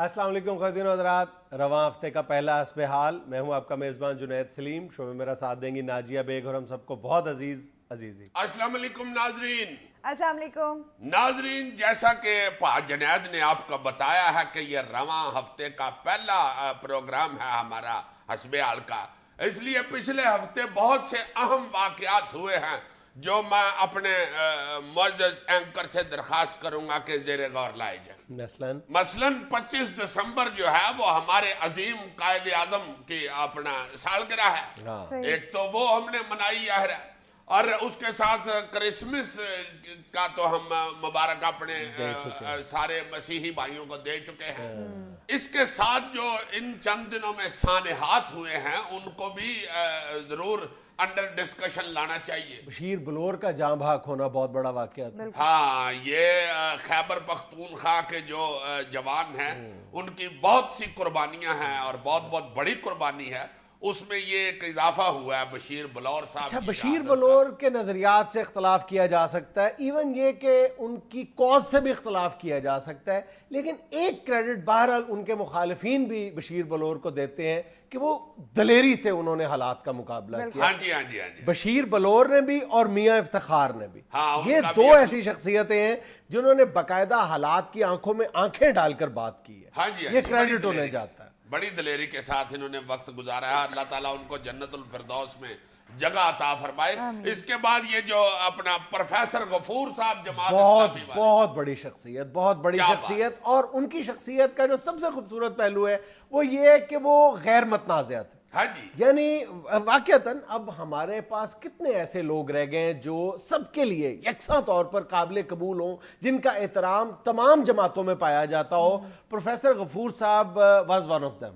السلام علیکم خواتین و حضرات، رواں ہفتے کا پہلا حسب حال، میں ہوں آپ کا میزبان جنید سلیم. شو میں میرا ساتھ دیں گی ناجیہ بیگ اور ہم سب کو بہت عزیزی. السلام علیکم ناظرین. السلام علیکم ناظرین، جیسا کہ جنید نے آپ کو بتایا ہے کہ یہ رواں ہفتے کا پہلا پروگرام ہے ہمارا حسب حال کا، اس لیے پچھلے ہفتے بہت سے اہم واقعات ہوئے ہیں جو میں اپنے معزز اینکر سے درخواست کروں گا کہ زیر غور لائے جائیں. مثلاً 25 دسمبر جو ہے وہ ہمارے عظیم قائد اعظم کی اپنا سالگرہ ہے. ایک تو وہ ہم نے منائی ہے، اور اس کے ساتھ کرسمس کا تو ہم مبارک اپنے سارے مسیحی بھائیوں کو دے چکے ہیں. اس کے ساتھ جو ان چند دنوں میں سانحات ہوئے ہیں ان کو بھی ضرور انڈر ڈسکشن لانا چاہیے. بشیر بلور کا جاں بحق ہونا بہت بڑا واقعہ تھا. ہاں، یہ خیبر پختونخوا کے جو جوان ہیں ان کی بہت سی قربانیاں ہیں اور بہت بہت بڑی قربانی ہے. اس میں یہ ایک اضافہ ہوا ہے بشیر بلور صاحب. اچھا، بشیر بلور کے نظریات سے اختلاف کیا جا سکتا ہے، ایون یہ کہ ان کی کاز سے بھی اختلاف کیا جا سکتا ہے، لیکن ایک کریڈٹ بہرحال ان کے مخالفین بھی بشیر بلور کو دیتے ہیں کہ وہ دلیری سے انہوں نے حالات کا مقابلہ کیا. ہاں جی ہاں جی ہاں جی. بشیر بلور نے بھی اور میاں افتخار نے بھی، یہ دو ایسی شخصیتیں ہیں جنہوں نے باقاعدہ حالات کی آنکھوں میں آنکھیں ڈال کر بات کی ہے. ہاں جی، یہ کریڈٹ انہیں جاتا ہے. بڑی دلیری کے ساتھ انہوں نے وقت گزارا ہے. اللہ تعالیٰ ان کو جنت الفردوس میں جگہ عطا فرمائے. اس کے بعد یہ جو اپنا پروفیسر غفور صاحب جماعت اسلامی والے، بہت بڑی شخصیت، بہت بڑی شخصیت. اور ان کی شخصیت کا جو سب سے خوبصورت پہلو ہے وہ یہ ہے کہ وہ غیر متنازع تھے. ہاں جی، یعنی واقعتاً اب ہمارے پاس کتنے ایسے لوگ رہ گئے ہیں جو سب کے لیے یکساں طور پر قابل قبول ہوں، جن کا احترام تمام جماعتوں میں پایا جاتا ہو. پروفیسر غفور صاحب واز ون آف دم.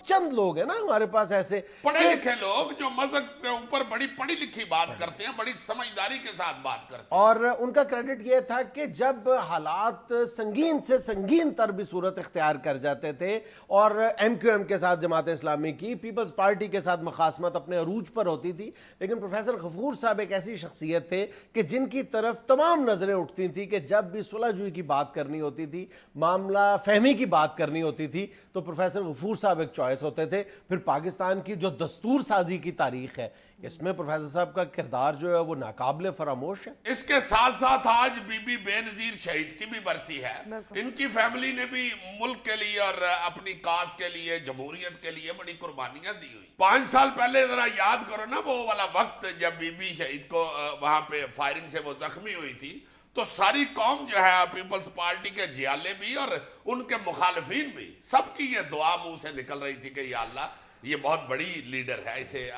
چند لوگ ہیں نا ہمارے پاس ایسے پڑھے لکھے لوگ جو مذہب کے اوپر بڑی پڑھی لکھی بات کرتے ہیں، بڑی سمجھداری کے ساتھ بات کرتے ہیں. اور ان کا کریڈٹ یہ تھا کہ جب حالات سنگین سے سنگین تر بھی صورت اختیار کر جاتے تھے اور ایم کیو ایم کے ساتھ جماعت اسلامی کی، پیپلز پارٹی کے ساتھ مخاصمت اپنے عروج پر ہوتی تھی، لیکن پروفیسر غفور صاحب ایک ایسی شخصیت تھے کہ جن کی طرف تمام نظریں اٹھتی تھیں کہ جب بھی صلح جوئی کی بات کرنی ہوتی تھی، معاملہ فہمی کی بات کرنی ہوتی تھی، تو پروفیسر غفور صاحب ایک چوائس ہوتے تھے. پھر پاکستان کی جو دستور سازی کی تاریخ ہے، اس میں پروفیسر صاحب کا کردار جو ہے وہ ناقابل فراموش ہے. اس کے ساتھ ساتھ آج بی بی بے نظیر شہید کی بھی برسی ہے. ان کی فیملی نے بھی ملک کے لیے اور اپنی کاز کے لیے، جمہوریت کے لیے بڑی قربانیاں دی ہوئی. 5 سال پہلے ذرا یاد کرو نا وہ والا وقت جب بی بی شہید کو وہاں پہ فائرنگ سے وہ زخمی ہوئی تھی، تو ساری قوم جو ہے، پیپلز پارٹی کے جیالے بھی اور ان کے مخالفین بھی، سب کی یہ دعا منہ سے نکل رہی تھی کہ یا اللہ یہ بہت بڑی لیڈر ہے، اسے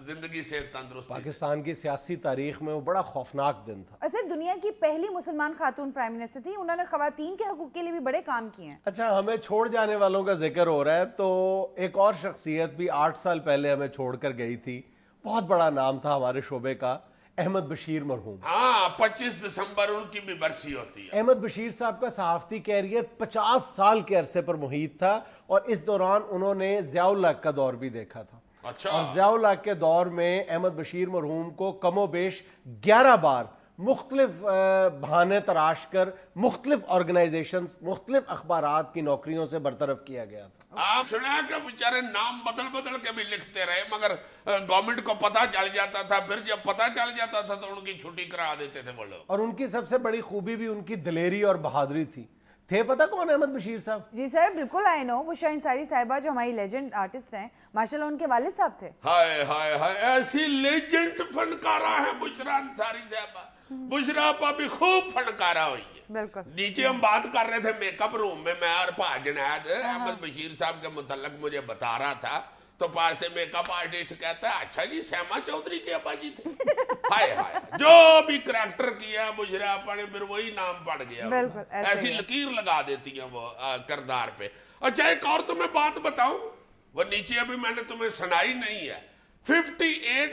زندگی سے تندرست. پاکستان کی سیاسی تاریخ میں وہ بڑا خوفناک دن تھا. ایسے دنیا کی پہلی مسلمان خاتون پرائم منسٹر تھی. انہوں نے خواتین کے حقوق کے لیے بھی بڑے کام کیے ہیں. اچھا، ہمیں چھوڑ جانے والوں کا ذکر ہو رہا ہے تو ایک اور شخصیت بھی 8 سال پہلے ہمیں چھوڑ کر گئی تھی. بہت بڑا نام تھا ہمارے شعبے کا، احمد بشیر مرحوم. ہاں، 25 دسمبر ان کی بھی برسی ہوتی ہے. احمد بشیر صاحب کا صحافتی کیریئر 50 سال کے عرصے پر محیط تھا، اور اس دوران انہوں نے ضیاء الحق کا دور بھی دیکھا تھا. اچھا. اور ضیاء الحق کے دور میں احمد بشیر مرحوم کو کم و بیش 11 بار مختلف بہانے تراش کر مختلف آرگنائزیشنز، مختلف اخبارات کی نوکریوں سے برطرف کیا گیا تھا. آپ سنا کہ بیچارے نام بدل بدل کے بھی لکھتے رہے، مگر گورنمنٹ کو پتہ چل جاتا تھا. پھر جب پتہ چل جاتا تھا تو ان کی چھٹی کرا دیتے تھے وہ لوگ. اور ان کی سب سے بڑی خوبی بھی ان کی دلیری اور بہادری تھی. تھے پتہ کون احمد بشیر صاحب؟ جی سر، بالکل آئی نو. بشرا انصاری صاحبہ جو ہماری لیجنڈ آرٹسٹ ہیں، ماشاءاللہ ان کے والد صاحب تھے. ہائے ہائے ہائے، ایسی لیجنڈ فنکارہ ہے بشرا انصاری صاحبہ. بشرا پا بھی خوب فنکارہ ہوئی ہے. بالکل. نیچے ہم بات کر رہے تھے میک اپ روم میں اور جنید احمد بشیر صاحب کے متعلق مجھے بتا رہا تھا، تو پاس سے میک اپ آرٹسٹ کہتا ہے اچھا جی سیما چودھری کے ابا جی تھے. ہائے ہائے، جو بھی کریکٹر کیا بشرا اپا نے پھر وہی نام پڑ گیا. ایسی لکیر لگا دیتی ہیں وہ کردار پہ. اچھا، ایک اور تمہیں بات بتاؤں، وہ نیچے ابھی میں نے تمہیں سنائی نہیں ہے. 58